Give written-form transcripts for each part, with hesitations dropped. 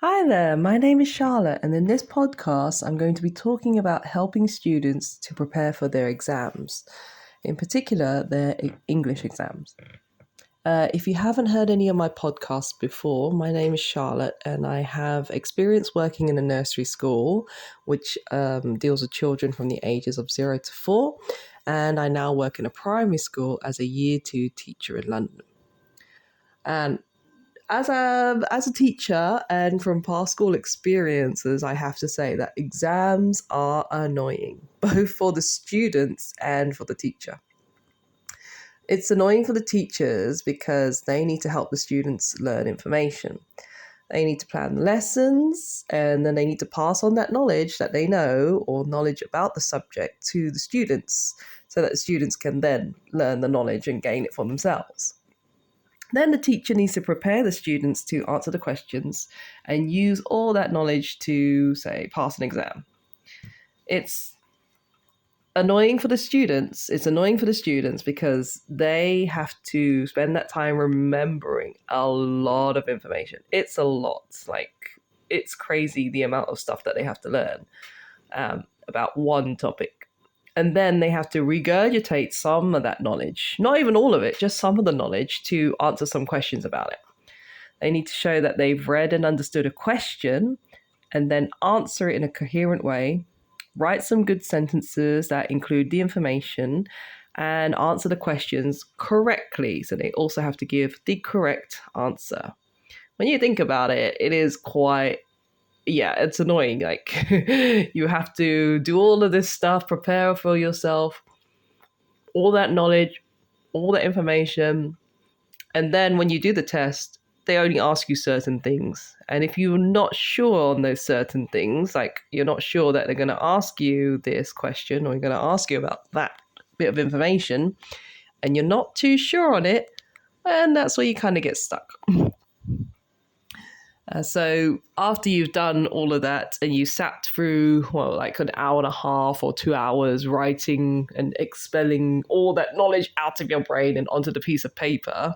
Hi there, my name is Charlotte, and in this podcast, I'm going to be talking about helping students to prepare for their exams, in particular, their English exams. If you haven't heard any of my podcasts before, my name is Charlotte, and I have experience working in a nursery school, which deals with children from the ages of 0 to 4, and I now work in a primary school as a Year 2 teacher in London. And as a teacher and from past school experiences, I have to say that exams are annoying, both for the students and for the teacher. It's annoying for the teachers because they need to help the students learn information. They need to plan lessons, and then they need to pass on that knowledge that they know or knowledge about the subject to the students so that the students can then learn the knowledge and gain it for themselves. Then the teacher needs to prepare the students to answer the questions and use all that knowledge to, say, pass an exam. It's annoying for the students. It's annoying for the students because they have to spend that time remembering a lot of information. It's a lot. It's crazy the amount of stuff that they have to learn about one topic. And then they have to regurgitate some of that knowledge, not even all of it, just some of the knowledge to answer some questions about it. They need to show that they've read and understood a question and then answer it in a coherent way, write some good sentences that include the information, and answer the questions correctly. So they also have to give the correct answer. When you think about it, it is quite it's annoying. You have to do all of this stuff, prepare for yourself, all that knowledge, all that information. And then when you do the test, they only ask you certain things. And if you're not sure on those certain things, like you're not sure that they're going to ask you this question or you're going to ask you about that bit of information, and you're not too sure on it, and that's where you kind of get stuck. So after you've done all of that and you sat through, like an hour and a half or 2 hours writing and expelling all that knowledge out of your brain and onto the piece of paper,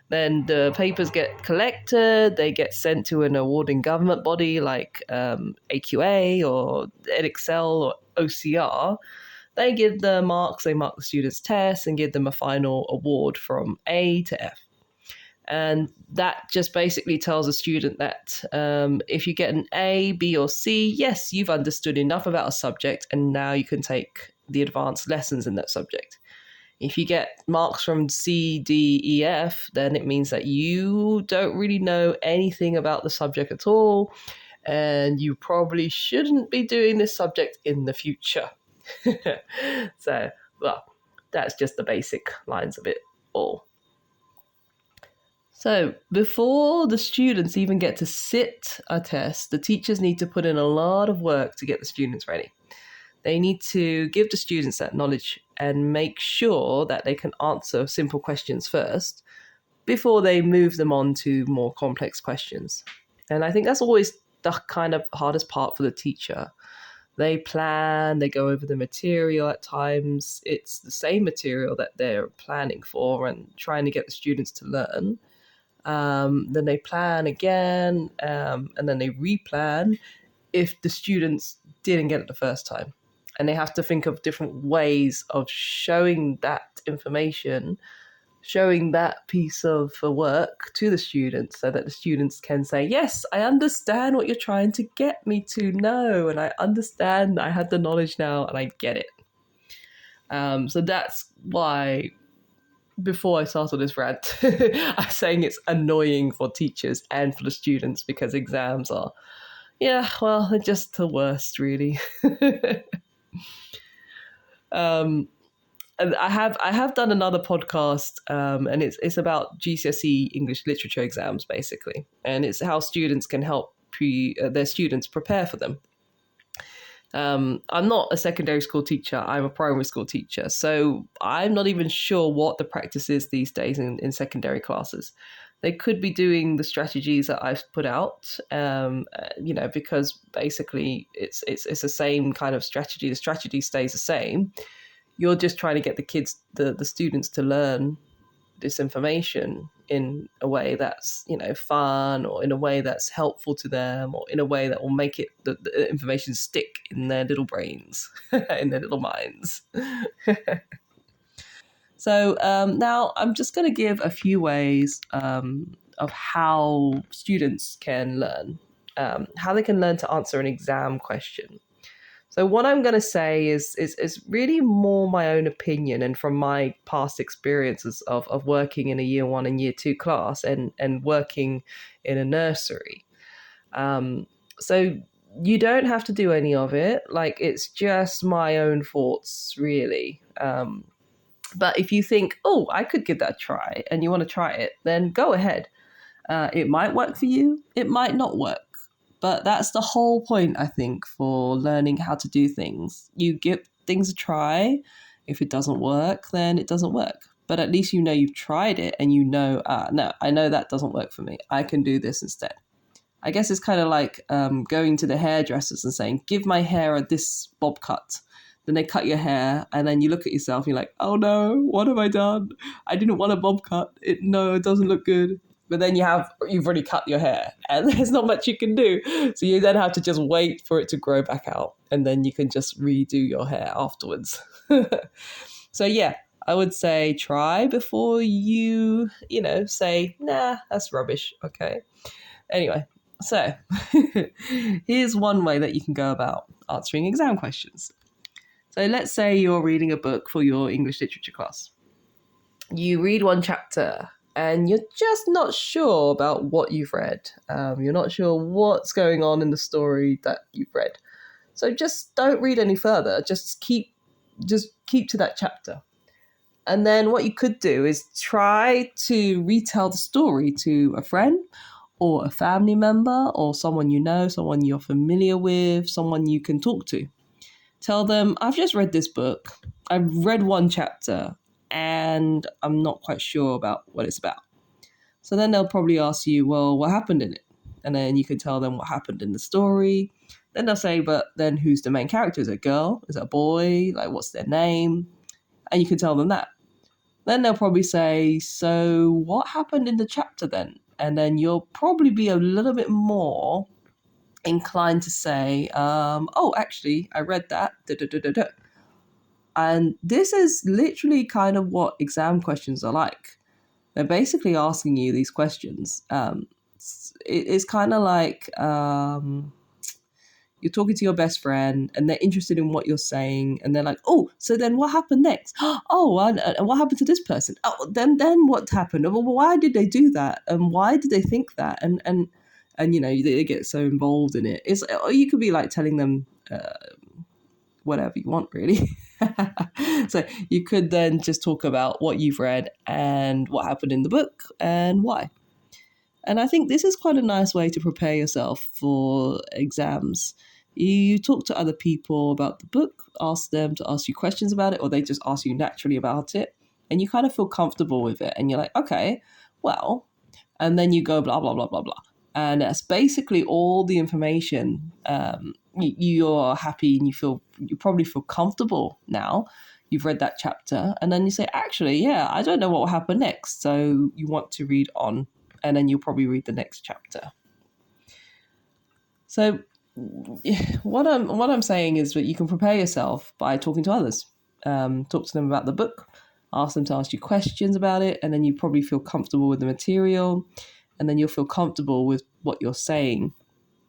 then the papers get collected, they get sent to an awarding government body like AQA or Edexcel or OCR. They give the marks, they mark the students' tests and give them a final award from A to F. And that just basically tells a student that if you get an A, B, or C, yes, you've understood enough about a subject, and now you can take the advanced lessons in that subject. If you get marks from C, D, E, F, then it means that you don't really know anything about the subject at all, and you probably shouldn't be doing this subject in the future. So, that's just the basic lines of it all. So before the students even get to sit a test, the teachers need to put in a lot of work to get the students ready. They need to give the students that knowledge and make sure that they can answer simple questions first before they move them on to more complex questions. And I think that's always the kind of hardest part for the teacher. They plan, they go over the material at times. It's the same material that they're planning for and trying to get the students to learn. Then they plan again, and then they replan if the students didn't get it the first time. And they have to think of different ways of showing that information, showing that piece of work to the students so that the students can say, yes, I understand what you're trying to get me to know, and I understand, I have the knowledge now and I get it. So that's why before I started this rant, I'm saying it's annoying for teachers and for the students because exams are, they're just the worst, really. And I have done another podcast, and it's about GCSE English literature exams, basically, and it's how students can help their students prepare for them. I'm not a secondary school teacher, I'm a primary school teacher. So I'm not even sure what the practice is these days in secondary classes. They could be doing the strategies that I've put out, because basically it's the same kind of strategy. The strategy stays the same. You're just trying to get the kids, the students to learn this information in a way that's, fun, or in a way that's helpful to them, or in a way that will make the information stick in their little brains, in their little minds. So now I'm just going to give a few ways of how students can learn, how they can learn to answer an exam question. So what I'm going to say is really more my own opinion and from my past experiences of working in a year 1 and year 2 class and working in a nursery. So you don't have to do any of it. Like, it's just my own thoughts, really. But if you think, oh, I could give that a try, and you want to try it, then go ahead. It might work for you. It might not work. But that's the whole point, I think, for learning how to do things. You give things a try. If it doesn't work, then it doesn't work. But at least you know you've tried it and you know, no, I know that doesn't work for me. I can do this instead. I guess it's kind of like going to the hairdressers and saying, give my hair this bob cut. Then they cut your hair and then you look at yourself and you're like, oh no, what have I done? I didn't want a bob cut. It doesn't look good. But then you've already cut your hair and there's not much you can do. So you then have to just wait for it to grow back out and then you can just redo your hair afterwards. So yeah, I would say try before you, say, nah, that's rubbish. Okay. Anyway, so here's one way that you can go about answering exam questions. So let's say you're reading a book for your English literature class. You read one chapter and you're just not sure about what you've read. You're not sure what's going on in the story that you've read. So just don't read any further. Just keep to that chapter. And then what you could do is try to retell the story to a friend or a family member or someone you know, someone you're familiar with, someone you can talk to. Tell them, I've just read this book. I've read one chapter and I'm not quite sure about what it's about. So then they'll probably ask you, well, what happened in it? And then you can tell them what happened in the story. Then they'll say, but then who's the main character? Is it a girl? Is it a boy? Like, what's their name? And you can tell them that. Then they'll probably say, so what happened in the chapter then? And then you'll probably be a little bit more inclined to say, oh, actually, I read that. And this is literally kind of what exam questions are like. They're basically asking you these questions. It's kind of like you're talking to your best friend and they're interested in what you're saying. And they're like, oh, so then what happened next? Oh, and what happened to this person? Oh, then what happened? Well, why did they do that? And why did they think that? And they get so involved in it. Or you could be like telling them whatever you want, really. So you could then just talk about what you've read and what happened in the book and why. And I think this is quite a nice way to prepare yourself for exams. You talk to other people about the book, ask them to ask you questions about it, or they just ask you naturally about it. And you kind of feel comfortable with it. And you're like, okay, well, and then you go blah, blah, blah, blah, blah. And that's basically all the information. You're happy and you probably feel comfortable now. You've read that chapter and then you say, actually, yeah, I don't know what will happen next. So you want to read on and then you'll probably read the next chapter. So what I'm saying is that you can prepare yourself by talking to others. Talk to them about the book, ask them to ask you questions about it, and then you probably feel comfortable with the material. And then you'll feel comfortable with what you're saying.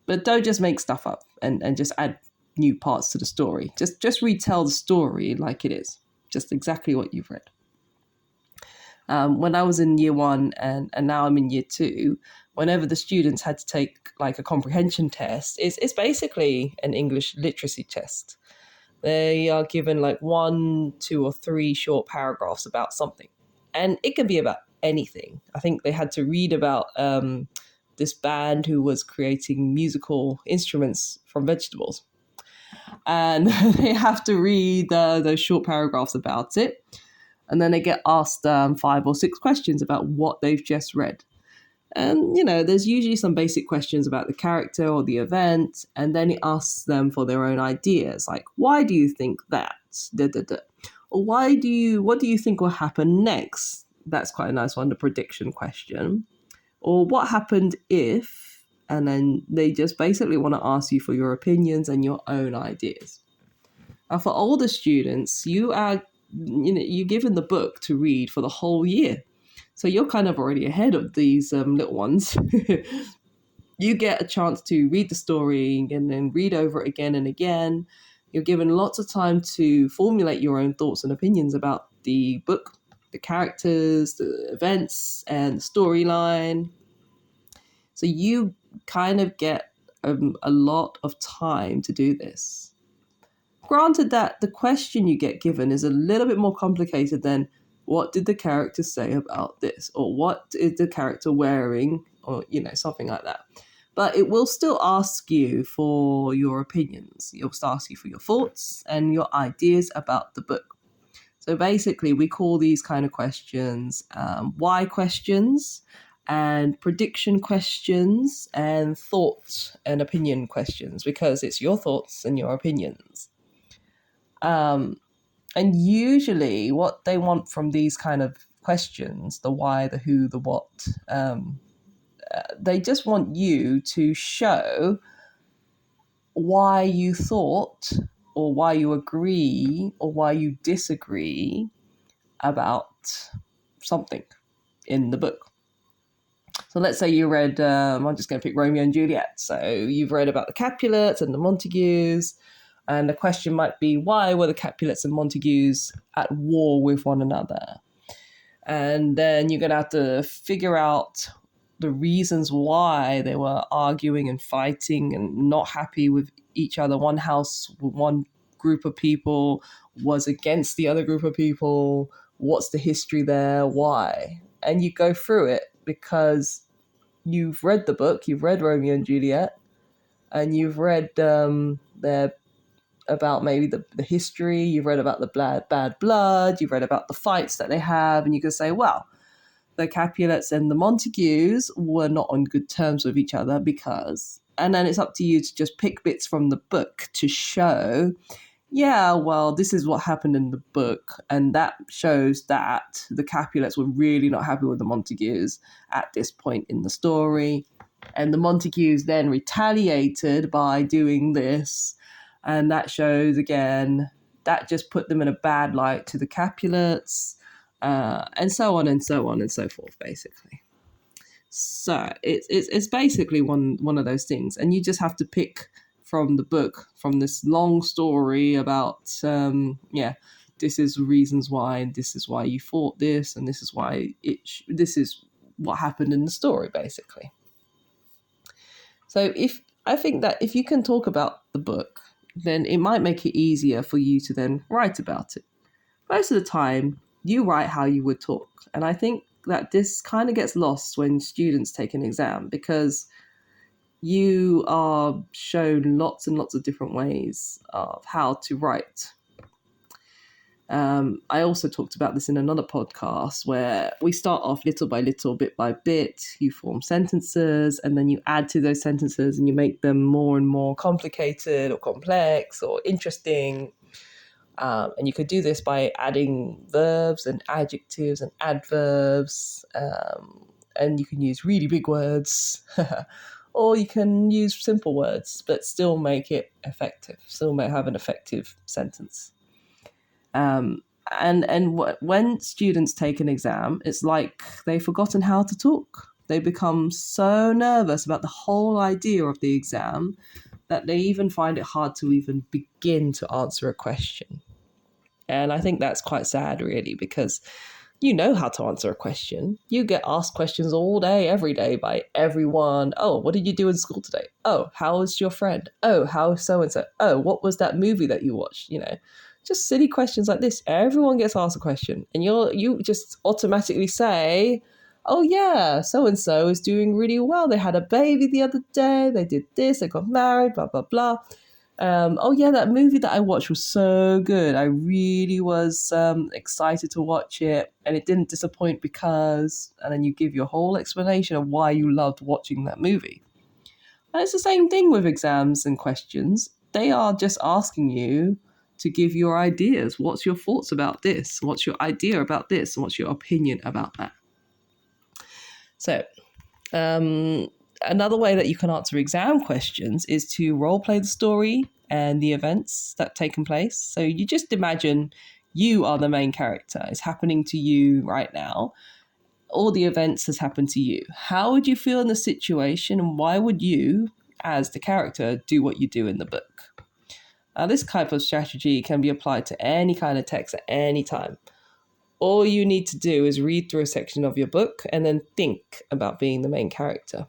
But don't just make stuff up and just add new parts to the story. Just retell the story like it is, just exactly what you've read. When I was in year 1 and now I'm in year 2, whenever the students had to take like a comprehension test, it's basically an English literacy test. They are given like 1, 2, or 3 short paragraphs about something. And it can be about anything. I think they had to read about this band who was creating musical instruments from vegetables. And they have to read those short paragraphs about it. And then they get asked 5 or 6 questions about what they've just read. And, there's usually some basic questions about the character or the event. And then it asks them for their own ideas. Like, why do you think that? Or what do you think will happen next? That's quite a nice one, the prediction question. Or what happened if, and then they just basically want to ask you for your opinions and your own ideas. Now, for older students, you're given the book to read for the whole year. So you're kind of already ahead of these little ones. You get a chance to read the story and then read over it again and again. You're given lots of time to formulate your own thoughts and opinions about the book, the characters, the events, and the storyline. So you kind of get a lot of time to do this. Granted that the question you get given is a little bit more complicated than what did the character say about this, or what is the character wearing, or something like that. But it will still ask you for your opinions. It will ask you for your thoughts and your ideas about the book. So basically, we call these kind of questions why questions, and prediction questions, and thoughts and opinion questions, because it's your thoughts and your opinions. And usually what they want from these kind of questions, the why, the who, the what, they just want you to show why you thought, or why you agree, or why you disagree about something in the book. So let's say you read, I'm just going to pick Romeo and Juliet. So you've read about the Capulets and the Montagues, and the question might be, why were the Capulets and Montagues at war with one another? And then you're going to have to figure out the reasons why they were arguing and fighting and not happy with each other. One house, one group of people was against the other group of people. What's the history there? Why? And you go through it because you've read the book, you've read Romeo and Juliet, and you've read about maybe the history, you've read about the bad blood, you've read about the fights that they have, and you can say, well, the Capulets and the Montagues were not on good terms with each other because, and then it's up to you to just pick bits from the book to show, yeah, well, this is what happened in the book, and that shows that the Capulets were really not happy with the Montagues at this point in the story, and the Montagues then retaliated by doing this, and that shows, again, that just put them in a bad light to the Capulets, and so on and so on and so forth, basically. So it's basically one of those things, and you just have to pick from the book, from this long story about, this is reasons why, and this is why you thought this, and this is why this is what happened in the story, basically. So I think that if you can talk about the book, then it might make it easier for you to then write about it. Most of the time, you write how you would talk. And I think that this kind of gets lost when students take an exam, because you are shown lots and lots of different ways of how to write. I also talked about this in another podcast, where we start off little by little, bit by bit. You form sentences, and then you add to those sentences, and you make them more and more complicated or complex or interesting. And you could do this by adding verbs and adjectives and adverbs. And you can use really big words. Or you can use simple words, but still make it effective, still may have an effective sentence. And when students take an exam, it's like they've forgotten how to talk. They become so nervous about the whole idea of the exam that they even find it hard to even begin to answer a question. And I think that's quite sad, really, because you know how to answer a question. You get asked questions all day, every day by everyone. Oh, what did you do in school today? Oh, how was your friend? Oh, how so-and-so? Oh, what was that movie that you watched? Just silly questions like this. Everyone gets asked a question, and you just automatically say, oh yeah, so-and-so is doing really well. They had a baby the other day. They did this. They got married, blah, blah, blah. Oh yeah, that movie that I watched was so good. I really was excited to watch it, and it didn't disappoint because, and then you give your whole explanation of why you loved watching that movie. And it's the same thing with exams and questions. They are just asking you to give your ideas. What's your thoughts about this? What's your idea about this? What's your opinion about that? So, another way that you can answer exam questions is to role play the story and the events that taken place. So you just imagine you are the main character. It's happening to you right now. All the events has happened to you. How would you feel in the situation, and why would you, as the character, do what you do in the book? Now, this type of strategy can be applied to any kind of text at any time. All you need to do is read through a section of your book and then think about being the main character.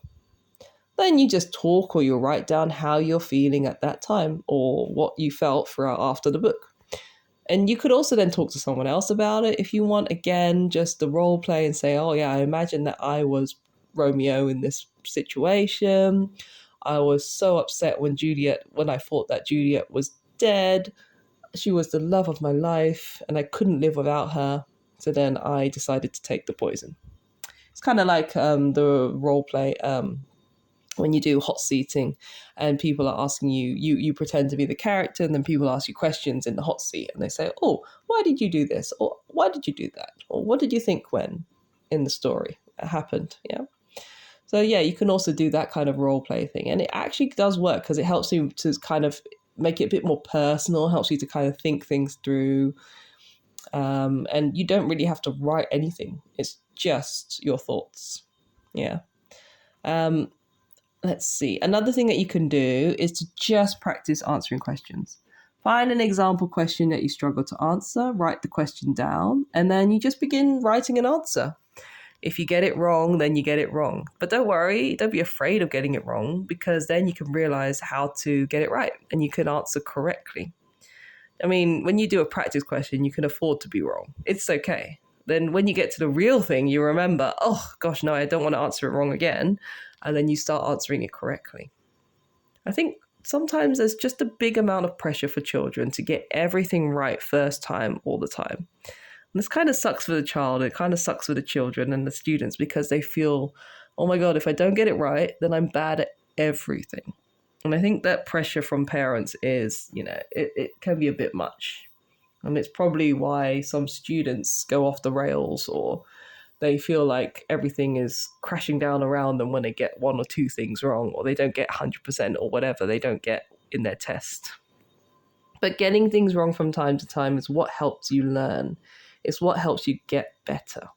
Then you just talk, or you'll write down how you're feeling at that time or what you felt throughout after the book. And you could also then talk to someone else about it if you want. Again, just the role play and say, oh yeah, I imagine that I was Romeo in this situation. I was so upset when I thought that Juliet was dead. She was the love of my life and I couldn't live without her. So then I decided to take the poison. It's kind of like the role play when you do hot seating and people are asking you pretend to be the character, and then people ask you questions in the hot seat and they say, oh, why did you do this? Or why did you do that? Or what did you think when in the story it happened? Yeah. So yeah, you can also do that kind of role play thing. And it actually does work because it helps you to kind of make it a bit more personal, helps you to kind of think things through. And you don't really have to write anything. It's just your thoughts. Yeah. Let's see. Another thing that you can do is to just practice answering questions. Find an example question that you struggle to answer, write the question down, and then you just begin writing an answer. If you get it wrong, then you get it wrong. But don't worry, don't be afraid of getting it wrong, because then you can realize how to get it right and you can answer correctly. I mean, when you do a practice question, you can afford to be wrong. It's okay. Then when you get to the real thing, you remember, oh gosh, no, I don't want to answer it wrong again. And then you start answering it correctly. I think sometimes there's just a big amount of pressure for children to get everything right first time all the time. And this kind of sucks for the child. It kind of sucks for the children and the students because they feel, oh my God, if I don't get it right, then I'm bad at everything. And I think that pressure from parents is, it can be a bit much. And it's probably why some students go off the rails, or they feel like everything is crashing down around them when they get one or two things wrong, or they don't get 100% or whatever they don't get in their test. But getting things wrong from time to time is what helps you learn. It's what helps you get better.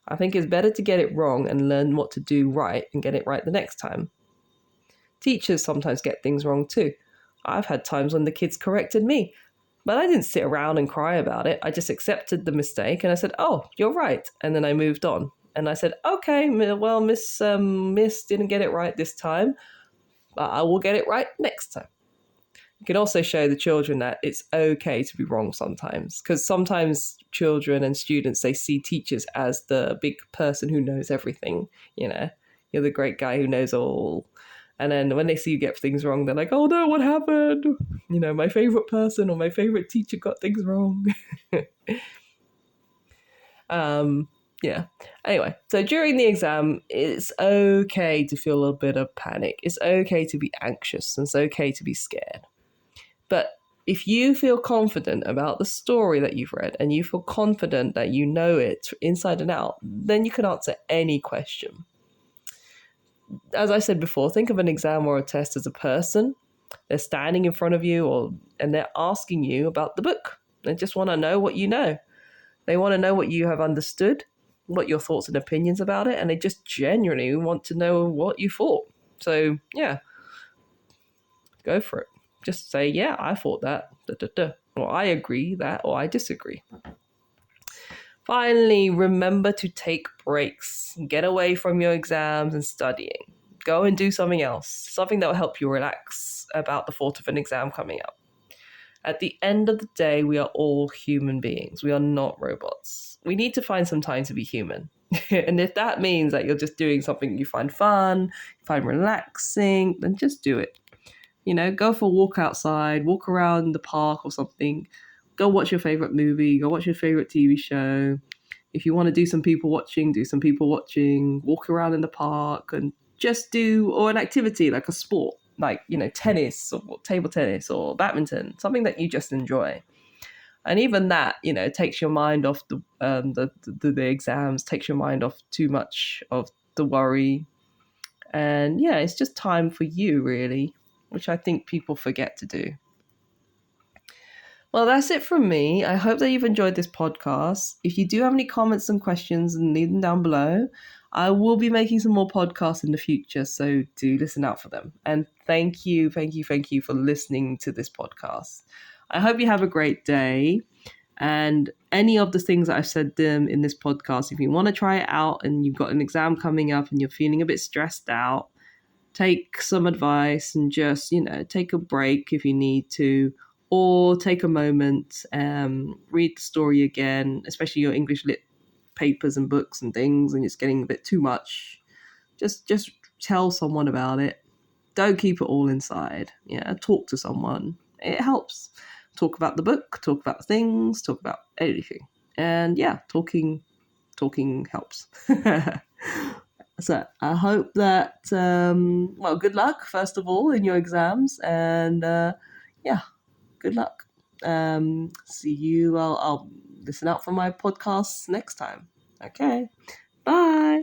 I think it's better to get it wrong and learn what to do right and get it right the next time. Teachers sometimes get things wrong too. I've had times when the kids corrected me, but I didn't sit around and cry about it. I just accepted the mistake and I said, oh, you're right. And then I moved on. And I said, okay, well, Miss didn't get it right this time, but I will get it right next time. You can also show the children that it's okay to be wrong sometimes, because sometimes children and students, they see teachers as the big person who knows everything. You're the great guy who knows all. And then when they see you get things wrong, they're like, oh no, what happened? My favorite person or my favorite teacher got things wrong. Yeah. Anyway, so during the exam, it's okay to feel a little bit of panic. It's okay to be anxious, and it's okay to be scared. But if you feel confident about the story that you've read and you feel confident that you know it inside and out, then you can answer any question. As I said before, think of an exam or a test as a person. They're standing in front of you and they're asking you about the book. They just want to know what you know. They want to know what you have understood, what your thoughts and opinions about it, and they just genuinely want to know what you thought. So, yeah, go for it. Just say, yeah, I thought that, or I agree that, or I disagree. Finally, remember to take breaks. Get away from your exams and studying. Go and do something else, something that will help you relax about the thought of an exam coming up. At the end of the day, we are all human beings. We are not robots. We need to find some time to be human. And if that means that you're just doing something you find fun, you find relaxing, then just do it. Go for a walk outside, walk around the park or something. Go watch your favorite movie, go watch your favorite TV show. If you want to do some people watching, do some people watching. Walk around in the park and just do, or an activity like a sport. like, tennis or table tennis or badminton, something that you just enjoy. And even that, takes your mind off the exams, takes your mind off too much of the worry. And yeah, it's just time for you, really, which I think people forget to do. Well, that's it from me. I hope that you've enjoyed this podcast. If you do have any comments and questions, leave them down below. I will be making some more podcasts in the future, so do listen out for them. And thank you for listening to this podcast. I hope you have a great day. And any of the things that I've said in this podcast, if you want to try it out and you've got an exam coming up and you're feeling a bit stressed out, take some advice and just, take a break if you need to, or take a moment, read the story again, especially your English lit papers and books and things, and it's getting a bit too much. Just tell someone about it. Don't keep it all inside. Yeah, talk to someone. It helps. Talk about the book, talk about things, talk about anything. And yeah, talking helps. So I hope that, good luck, first of all, in your exams. And yeah, good luck. See you. I'll listen out for my podcasts next time. Okay. Bye.